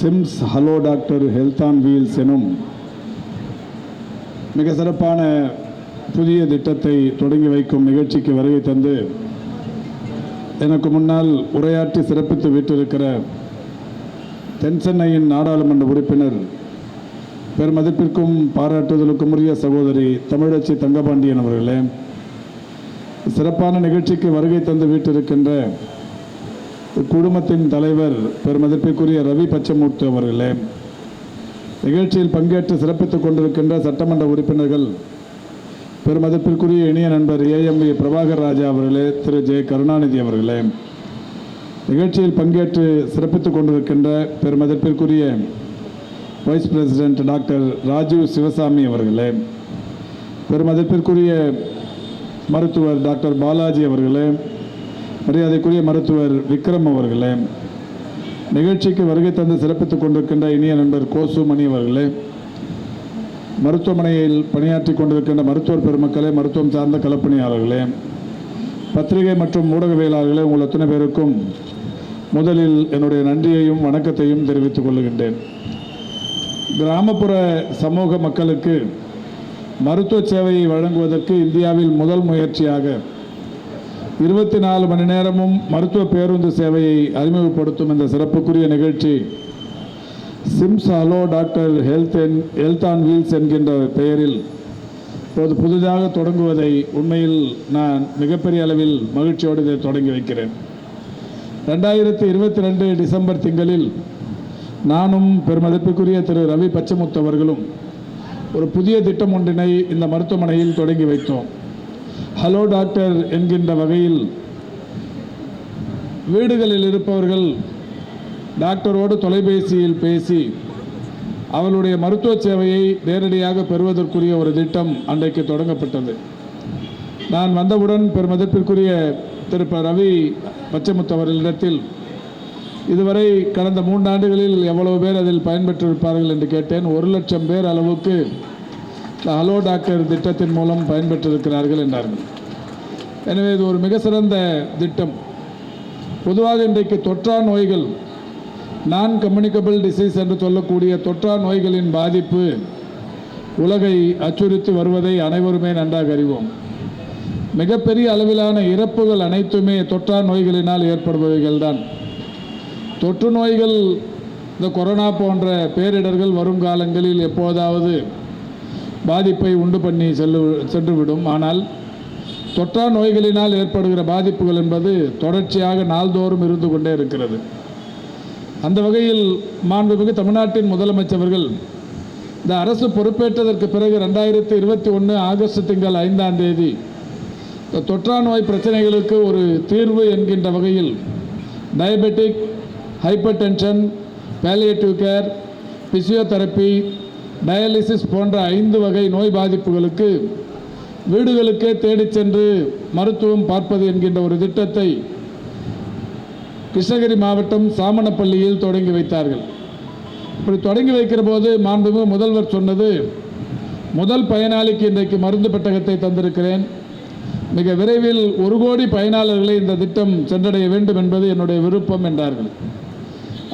Sims hello doctor health on wheels எனும் மிக சிறப்பான புதிய திட்டத்தை தொடங்கி வைக்கும் நிகழ்ச்சிக்கு வருகை தந்து எனக்கு முன்னால் உரையாற்றி சிறப்பித்து விட்டிருக்கிற தென்சென்னையின் நாடாளுமன்ற உறுப்பினர் பெருமதிப்பிற்கும் பாராட்டுதலுக்கும் உரிய சகோதரி தமிழச்சி தங்கபாண்டியன் அவர்களே, சிறப்பான நிகழ்ச்சிக்கு வருகை தந்து விட்டிருக்கின்ற குடும்பத்தின் தலைவர் பெருமதிப்பிற்குரிய ரவி பச்சமூர்த்தி அவர்களே, நிகழ்ச்சியில் பங்கேற்று சிறப்பித்துக் கொண்டிருக்கின்ற சட்டமன்ற உறுப்பினர்கள் பெருமதிப்பிற்குரிய இனிய நண்பர் ஏஎம்வி பிரபாகர் ராஜா அவர்களே, திரு ஜே கருணாநிதி அவர்களே, நிகழ்ச்சியில் பங்கேற்று சிறப்பித்துக் கொண்டிருக்கின்ற பெருமதிப்பிற்குரிய vice president doctor Rajiv Sivasamy அவர்களே, பெருமதிப்பிற்குரிய மருத்துவர் டாக்டர் பாலாஜி அவர்களே, மரியாதைக்குரிய மருத்துவர் விக்ரம் அவர்களே, நிகழ்ச்சிக்கு வருகை தந்து சிறப்பித்துக் கொண்டிருக்கின்ற இனிய நண்பர் கோசுமணி அவர்களே, மருத்துவமனையில் பணியாற்றி கொண்டிருக்கின்ற மருத்துவர் பெருமக்களே, மருத்துவம் சார்ந்த களப்பணியாளர்களே, பத்திரிகை மற்றும் ஊடகவியலாளர்களே, உங்கள் அத்தனை பேருக்கும் முதலில் என்னுடைய நன்றியையும் வணக்கத்தையும் தெரிவித்துக் கொள்கின்றேன். கிராமப்புற சமூக மக்களுக்கு மருத்துவ சேவையை வழங்குவதற்கு இந்தியாவில் முதல் முயற்சியாக 24 மணி நேரமும் மருத்துவ பேருந்து சேவையை அறிமுகப்படுத்தும் இந்த சிறப்புக்குரிய நிகழ்ச்சி Sims hello doctor health on wheels என்கின்ற பெயரில் இப்போது புதிதாக தொடங்குவதை உண்மையில் நான் மிகப்பெரிய அளவில் மகிழ்ச்சியோடு இதை தொடங்கி வைக்கிறேன். 2022 டிசம்பர் திங்களில் நானும் பெருமதிப்புக்குரிய திரு ரவி பச்சமுத்து அவர்களும் ஒரு புதிய திட்டம் ஒன்றினை இந்த மருத்துவமனையில் தொடங்கி வைத்தோம். ஹலோ டாக்டர் என்கின்ற வகையில் வீடுகளில் இருப்பவர்கள் டாக்டரோடு தொலைபேசியில் பேசி அவர்களுடைய மருத்துவ சேவையை நேரடியாக பெறுவதற்குரிய ஒரு திட்டம் அன்றைக்கு தொடங்கப்பட்டது. நான் வந்தவுடன் பெருமதிப்பிற்குரிய திரு ரவி பச்சமுத்து அவர்களிடத்தில் இதுவரை கடந்த 3 ஆண்டுகளில் எவ்வளவு பேர் அதில் பயன்பெற்றிருப்பார்கள் என்று கேட்டேன். 1,00,000 பேர் அளவுக்கு ஹலோ டாக்டர் திட்டத்தின் மூலம் பயன்பெற்றிருக்கிறார்கள் என்றார்கள். எனவே இது ஒரு மிக சிறந்த திட்டம். பொதுவாக இன்றைக்கு தொற்றா நோய்கள், நான் கம்யூனிகபிள் டிசீஸ் என்று சொல்லக்கூடிய தொற்றா நோய்களின் பாதிப்பு உலகை அச்சுறுத்தி வருவதை அனைவருமே நன்றாக அறிவோம். மிகப்பெரிய அளவிலான இறப்புகள் அனைத்துமே தொற்றா நோய்களினால் ஏற்படுபவைகள் தான். தொற்று நோய்கள், இந்த கொரோனா போன்ற பேரிடர்கள் வரும் காலங்களில் எப்போதாவது பாதிப்பை உண்டு பண்ணி சென்றுவிடும். ஆனால் தொற்றா நோய்களினால் ஏற்படுகிற பாதிப்புகள் என்பது தொடர்ச்சியாக நாள்தோறும் இருந்து கொண்டே இருக்கிறது. அந்த வகையில் மாண்புமிகு தமிழ்நாட்டின் முதலமைச்சர்கள் இந்த அரசு பொறுப்பேற்றதற்கு பிறகு 2021 ஆகஸ்ட் திங்கள் 5ஆம் தேதி தொற்றா நோய் பிரச்சனைகளுக்கு ஒரு தீர்வு என்கின்ற வகையில் diabetic, hyper tension, palliative care, physiotherapy, dialysis போன்ற 5 வகை நோய் பாதிப்புகளுக்கு வீடுகளுக்கே தேடிச் சென்று மருத்துவம் பார்ப்பது என்கின்ற ஒரு திட்டத்தை கிருஷ்ணகிரி மாவட்டம் சாமனப்பள்ளியில் தொடங்கி வைத்தார்கள். இப்படி தொடங்கி வைக்கிற போது மாண்புமிகு முதல்வர் சொன்னது, முதல் பயனாளிக்கு இன்றைக்கு மருந்து பெட்டகத்தை தந்திருக்கிறேன், மிக விரைவில் 1 கோடி பயனாளர்களை இந்த திட்டம் சென்றடைய வேண்டும் என்பது என்னுடைய விருப்பம் என்றார்கள்.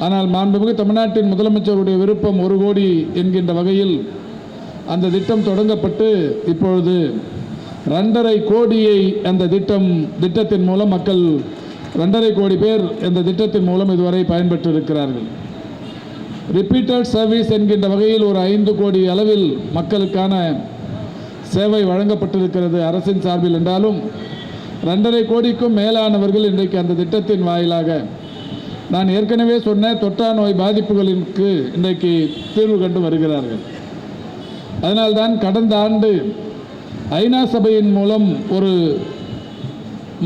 ஆனால் மாண்புமிகு தமிழ்நாட்டின் முதலமைச்சருடைய விருப்பம் 1 கோடி என்கின்ற வகையில் அந்த திட்டம் தொடங்கப்பட்டு இப்பொழுது 2.5 கோடியை அந்த திட்டத்தின் மூலம் மக்கள் 2.5 கோடி பேர் இந்த திட்டத்தின் மூலம் இதுவரை பயன்பெற்று இருக்கிறார்கள். ரிப்பீட்டட் சர்வீஸ் என்கின்ற வகையில் ஒரு 5 கோடி அளவில் மக்களுக்கான சேவை வழங்கப்பட்டிருக்கிறது அரசின் சார்பில் என்றாலும் 2.5 கோடிக்கும் மேலானவர்கள் இன்றைக்கு அந்த திட்டத்தின் வாயிலாக நான் ஏற்கனவே சொன்ன தொற்றா நோய் பாதிப்புகளுக்கு இன்றைக்கு தீர்வு கண்டு வருகிறார்கள். அதனால்தான் கடந்த ஆண்டு ஐநா சபையின் மூலம் ஒரு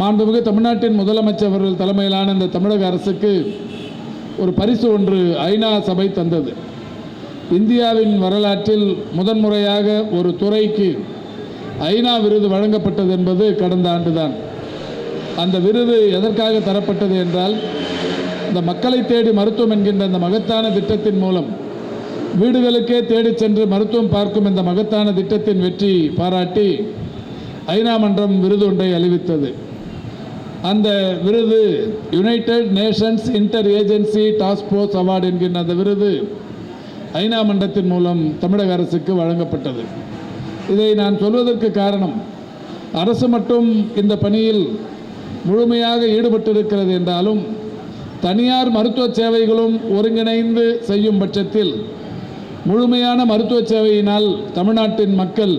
மாண்புமிகு தமிழ்நாட்டின் முதலமைச்சர் அவர்கள் தலைமையிலான இந்த தமிழக அரசுக்கு ஒரு பரிசு ஒன்று ஐநா சபை தந்தது. இந்தியாவின் வரலாற்றில் முதன்முறையாக ஒரு துறைக்கு ஐநா விருது வழங்கப்பட்டது என்பது கடந்த ஆண்டுதான். அந்த விருது எதற்காக தரப்பட்டது என்றால், இந்த மக்களை தேடி மருத்துவம் என்கின்ற இந்த மகத்தான திட்டத்தின் மூலம் வீடுகளுக்கே தேடிச் சென்று மருத்துவம் பார்க்கும் இந்த மகத்தான திட்டத்தின் வெற்றி பாராட்டி ஐநா மன்றம் விருது ஒன்றை அறிவித்தது. அந்த விருது United Nations inter agency task force award என்கின்ற அந்த விருது ஐநா மன்றத்தின் மூலம் தமிழக அரசுக்கு வழங்கப்பட்டது. இதை நான் சொல்வதற்கு காரணம், அரசு மட்டும் இந்த பணியில் முழுமையாக ஈடுபட்டிருக்கிறது என்றாலும் தனியார் மருத்துவ சேவைகளும் ஒருங்கிணைந்து செய்யும் பட்சத்தில் முழுமையான மருத்துவ சேவையினால் தமிழ்நாட்டின் மக்கள்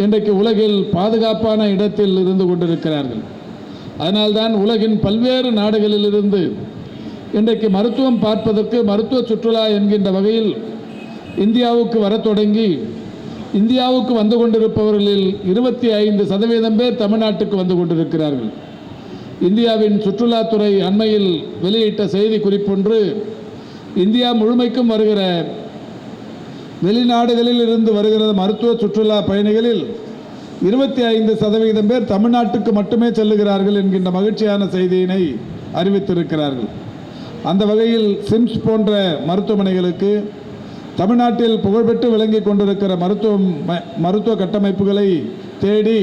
இன்றைக்கு உலகில் பாதுகாப்பான இடத்தில் இருந்து கொண்டிருக்கிறார்கள். அதனால்தான் உலகின் பல்வேறு நாடுகளிலிருந்து இன்றைக்கு மருத்துவம் பார்ப்பதற்கு மருத்துவ சுற்றுலா என்கின்ற வகையில் இந்தியாவுக்கு வரத் தொடங்கி இந்தியாவுக்கு வந்து கொண்டிருப்பவர்களில் 25% பேர் தமிழ்நாட்டுக்கு வந்து கொண்டிருக்கிறார்கள். இந்தியாவின் சுற்றுலாத்துறை அண்மையில் வெளியிட்ட செய்தி குறிப்பொன்று, இந்தியா முழுமைக்கும் வருகிற வெளிநாடுகளில் இருந்து வருகிற மருத்துவ சுற்றுலா பயணிகளில் 25% பேர் தமிழ்நாட்டுக்கு மட்டுமே செல்லுகிறார்கள் என்கின்ற மகிழ்ச்சியான செய்தியினை அறிவித்திருக்கிறார்கள். அந்த வகையில் சிம்ஸ் போன்ற மருத்துவமனைகளுக்கு தமிழ்நாட்டில் புகழ்பெற்று விளங்கி கொண்டிருக்கிற மருத்துவ கட்டமைப்புகளை தேடி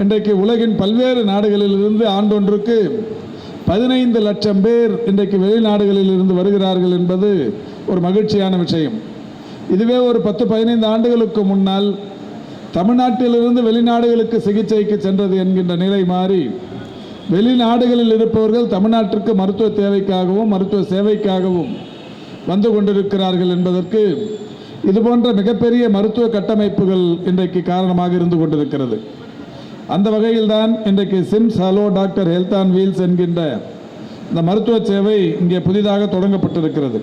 இன்றைக்கு உலகின் பல்வேறு நாடுகளிலிருந்து ஆண்டொன்றுக்கு 15 லட்சம் பேர் இன்றைக்கு வெளிநாடுகளில் இருந்து வருகிறார்கள் என்பது ஒரு மகிழ்ச்சியான விஷயம். இதுவே ஒரு 10-15 ஆண்டுகளுக்கு முன்னால் தமிழ்நாட்டிலிருந்து வெளிநாடுகளுக்கு சிகிச்சைக்கு சென்றது என்கின்ற நிலை மாறி வெளிநாடுகளில் இருப்பவர்கள் தமிழ்நாட்டிற்கு மருத்துவ தேவைக்காகவும் மருத்துவ சேவைக்காகவும் வந்து கொண்டிருக்கிறார்கள் என்பதற்கு இதுபோன்ற மிகப்பெரிய மருத்துவ கட்டமைப்புகள் இன்றைக்கு காரணமாக இருந்து கொண்டிருக்கிறது. அந்த வகையில்தான் இன்றைக்கு Sims hello doctor health on wheels என்கின்ற இந்த மருத்துவ சேவை இங்கே புதிதாக தொடங்கப்பட்டிருக்கிறது.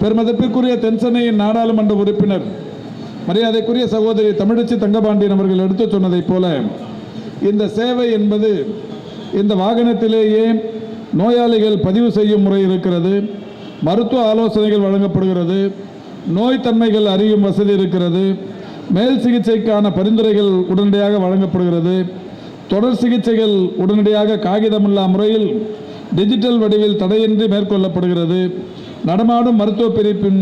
பெருமதிப்பிற்குரிய தென்சென்னையின் நாடாளுமன்ற உறுப்பினர் மரியாதைக்குரிய சகோதரி தமிழச்சி தங்கபாண்டியன் அவர்கள் எடுத்து சொன்னதைப் போல இந்த சேவை என்பது இந்த வாகனத்திலேயே நோயாளிகள் பதிவு செய்யும் முறை இருக்கிறது, மருத்துவ ஆலோசனைகள் வழங்கப்படுகிறது, நோய் தன்மைகள் அறியும் வசதி இருக்கிறது, மேல் சிகிச்சைக்கான பரிந்துரைகள் உடனடியாக வழங்கப்படுகிறது, தொடர் சிகிச்சைகள் உடனடியாக காகிதமில்லா முறையில் டிஜிட்டல் வடிவில் தடையின்றி மேற்கொள்ளப்படுகிறது. நடமாடும் மருத்துவ பிரிப்பின்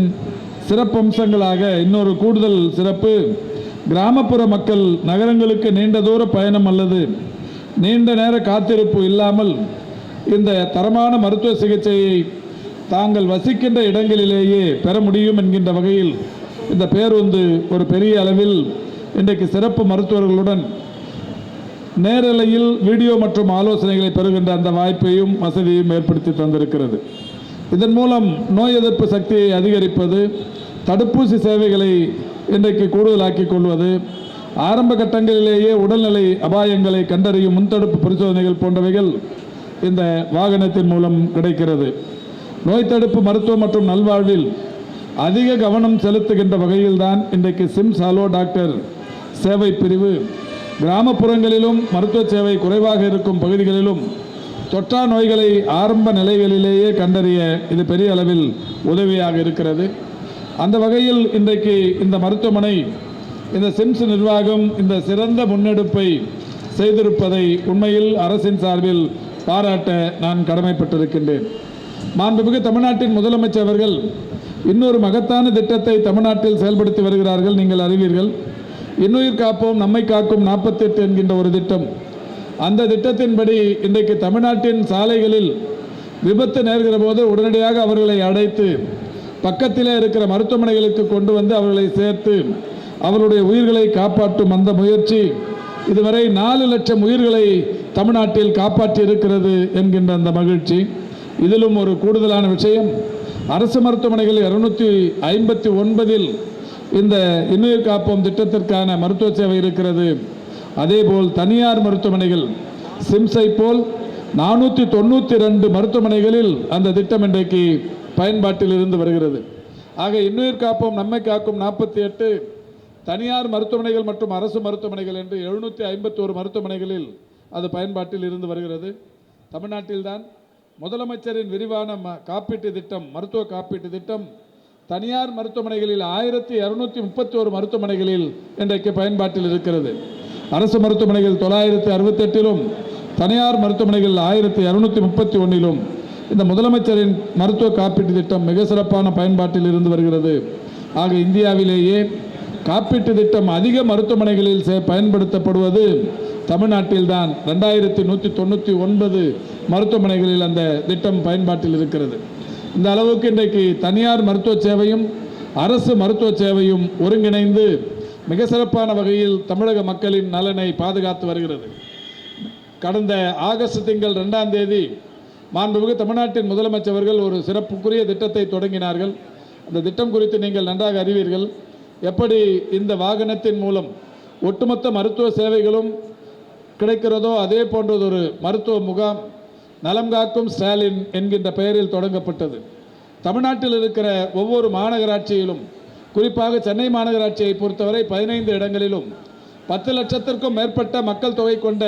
சிறப்பம்சங்களாக இன்னொரு கூடுதல் சிறப்பு, கிராமப்புற மக்கள் நகரங்களுக்கு நீண்ட தூர பயணம் அல்லது நீண்ட நேர காத்திருப்பு இல்லாமல் இந்த தரமான மருத்துவ சிகிச்சையை தாங்கள் வசிக்கின்ற இடங்களிலேயே பெற முடியும் என்கின்ற வகையில் இந்த பேருந்து ஒரு பெரிய அளவில் இன்றைக்கு சிறப்பு மருத்துவர்களுடன் நேரலையில் வீடியோ மற்றும் ஆலோசனைகளை பெறுகின்ற அந்த வாய்ப்பையும் வசதியும் ஏற்படுத்தி தந்திருக்கிறது. இதன் மூலம் நோய் எதிர்ப்பு சக்தியை அதிகரிப்பது, தடுப்பூசி சேவைகளை இன்றைக்கு கூடுதலாக்கிக் கொள்வது, ஆரம்ப கட்டங்களிலேயே உடல்நிலை அபாயங்களை கண்டறியும் முன்தடுப்பு பரிசோதனைகள் போன்றவைகள் இந்த வாகனத்தின் மூலம் கிடைக்கிறது. நோய் தடுப்பு மருத்துவம் மற்றும் நல்வாழ்வில் அதிக கவனம் செலுத்துகின்ற வகையில்தான் இன்றைக்கு சிம்ஸ் ஹலோ டாக்டர் சேவை பிரிவு கிராமப்புறங்களிலும் மருத்துவ சேவை குறைவாக இருக்கும் பகுதிகளிலும் தொற்றா நோய்களை ஆரம்ப நிலைகளிலேயே கண்டறிய இது பெரிய அளவில் உதவியாக இருக்கிறது. அந்த வகையில் இன்றைக்கு இந்த மருத்துவமனை, இந்த சிம்ஸ் நிர்வாகம் இந்த சிறந்த முன்னெடுப்பை செய்திருப்பதை உண்மையில் அரசின் சார்பில் பாராட்ட நான் கடமைப்பட்டிருக்கின்றேன். மாண்புமிகு தமிழ்நாட்டின் முதலமைச்சர் அவர்கள் இன்னொரு மகத்தான திட்டத்தை தமிழ்நாட்டில் செயல்படுத்தி வருகிறார்கள். நீங்கள் அறிவீர்கள், இன்னுயிர் காப்போம் நம்மை காக்கும் 48 என்கின்ற ஒரு திட்டம். அந்த திட்டத்தின்படி இன்றைக்கு தமிழ்நாட்டின் சாலைகளில் விபத்து நேர்கிற போது உடனடியாக அவர்களை அடைத்து பக்கத்திலே இருக்கிற மருத்துவமனைகளுக்கு கொண்டு வந்து அவர்களை சேர்த்து அவருடைய உயிர்களை காப்பாற்றும் அந்த முயற்சி இதுவரை 4 லட்சம் உயிர்களை தமிழ்நாட்டில் காப்பாற்றி இருக்கிறது என்கின்ற அந்த மகிழ்ச்சி. இதிலும் ஒரு கூடுதலான விஷயம், அரசு மருத்துவமனைகள் 259 இந்த இன்னுயிர் காப்போம் திட்டத்திற்கான மருத்துவ சேவை இருக்கிறது. அதேபோல் தனியார் மருத்துவமனைகள் சிம்ஸை போல் 492 மருத்துவமனைகளில் அந்த திட்டம் இன்றைக்கு பயன்பாட்டில் இருந்து வருகிறது. ஆக இன்னுயிர் காப்போம் நம்மை காக்கும் 48 தனியார் மருத்துவமனைகள் மற்றும் அரசு மருத்துவமனைகள் என்று 751 மருத்துவமனைகளில் அது பயன்பாட்டில் இருந்து வருகிறது. தமிழ்நாட்டில்தான் முதலமைச்சரின் விரிவான காப்பீட்டு திட்டம், மருத்துவ காப்பீட்டு திட்டம் தனியார் மருத்துவமனைகளில் 1231 மருத்துவமனைகளில் இன்றைக்கு பயன்பாட்டில் இருக்கிறது. அரசு மருத்துவமனைகள் 968லும் தனியார் மருத்துவமனைகள் 1231லும் இந்த முதலமைச்சரின் மருத்துவ காப்பீட்டு திட்டம் மிக சிறப்பான பயன்பாட்டில் இருந்து வருகிறது. ஆக இந்தியாவிலேயே காப்பீட்டு திட்டம் அதிக மருத்துவமனைகளில் பயன்படுத்தப்படுவது தமிழ்நாட்டில்தான் 2199 மருத்துவமனைகளில் அந்த திட்டம் பயன்பாட்டில் இருக்கிறது. இந்த அளவுக்கு இன்றைக்கு தனியார் மருத்துவ சேவையும் அரசு மருத்துவ சேவையும் ஒருங்கிணைந்து மிக சிறப்பான வகையில் தமிழக மக்களின் நலனை பாதுகாத்து வருகிறது. கடந்த ஆகஸ்ட் திங்கள் 2ஆம் தேதி மாண்புமிகு தமிழ்நாட்டின் முதலமைச்சர்கள் ஒரு சிறப்புக்குரிய திட்டத்தை தொடங்கினார்கள். அந்த திட்டம் குறித்து நீங்கள் நன்றாக அறிவீர்கள். எப்படி இந்த வாகனத்தின் மூலம் ஒட்டுமொத்த மருத்துவ சேவைகளும் கிடைக்கிறதோ அதே போன்றதொரு மருத்துவ முகாம் நலம் காக்கும் ஸ்டாலின் என்கின்ற பெயரில் தொடங்கப்பட்டது. தமிழ்நாட்டில் இருக்கிற ஒவ்வொரு மாநகராட்சியிலும், குறிப்பாக சென்னை மாநகராட்சியை பொறுத்தவரை 15 இடங்களிலும் 10 லட்சத்திற்கும் மேற்பட்ட மக்கள் தொகை கொண்ட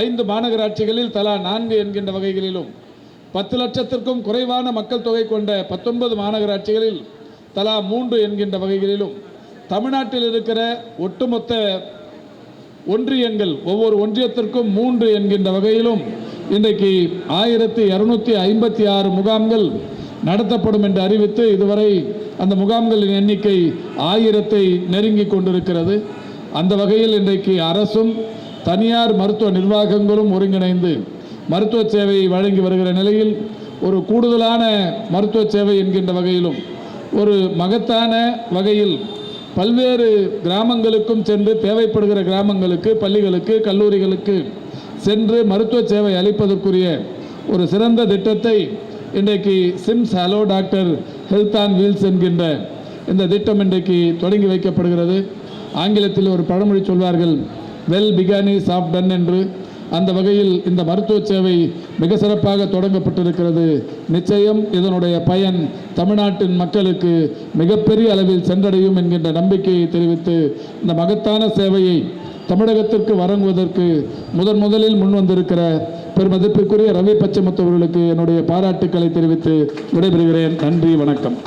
5 மாநகராட்சிகளில் தலா 4 என்கின்ற வகைகளிலும், 10 லட்சத்திற்கும் குறைவான மக்கள் தொகை கொண்ட 19 மாநகராட்சிகளில் தலா 3 என்கின்ற வகைகளிலும், தமிழ்நாட்டில் இருக்கிற ஒட்டுமொத்த ஒன்றியங்கள் ஒவ்வொரு ஒன்றியத்திற்கும் 3 என்கின்ற வகையிலும் இன்றைக்கு 1256 முகாம்கள் நடத்தப்படும் என்று அறிவித்து இதுவரை அந்த முகாம்களின் எண்ணிக்கை 1000-ஐ நெருங்கி கொண்டிருக்கிறது. அந்த வகையில் இன்றைக்கு அரசும் தனியார் மருத்துவ நிர்வாகங்களும் ஒருங்கிணைந்து மருத்துவ சேவையை வழங்கி வருகிற நிலையில் ஒரு கூடுதலான மருத்துவ சேவை என்கின்ற வகையிலும் ஒரு மகத்தான வகையில் பல்வேறு கிராமங்களுக்கும் சென்று தேவைப்படுகிற கிராமங்களுக்கு, பள்ளிகளுக்கு, கல்லூரிகளுக்கு சென்று மருத்துவ சேவை அளிப்பதற்குரிய ஒரு சிறந்த திட்டத்தை இன்றைக்கு Sims hello doctor health on wheels என்கின்ற இந்த திட்டம் இன்றைக்கு தொடங்கி வைக்கப்படுகிறது. ஆங்கிலத்தில் ஒரு பழமொழி சொல்வார்கள், well begun is half done என்று. அந்த வகையில் இந்த மருத்துவ சேவை மிக சிறப்பாக தொடங்கப்பட்டிருக்கிறது. நிச்சயம் இதனுடைய பயன் தமிழ்நாட்டின் மக்களுக்கு மிகப்பெரிய அளவில் சென்றடையும் என்கின்ற நம்பிக்கையை தெரிவித்து இந்த மகத்தான சேவையை தமிழகத்திற்கு வழங்குவதற்கு முதலில் முன்வந்திருக்கிற பெருமதிப்பிற்குரிய ரவி பச்சமுத்து அவர்களுக்கு என்னுடைய பாராட்டுக்களை தெரிவித்து விடைபெறுகிறேன். நன்றி, வணக்கம்.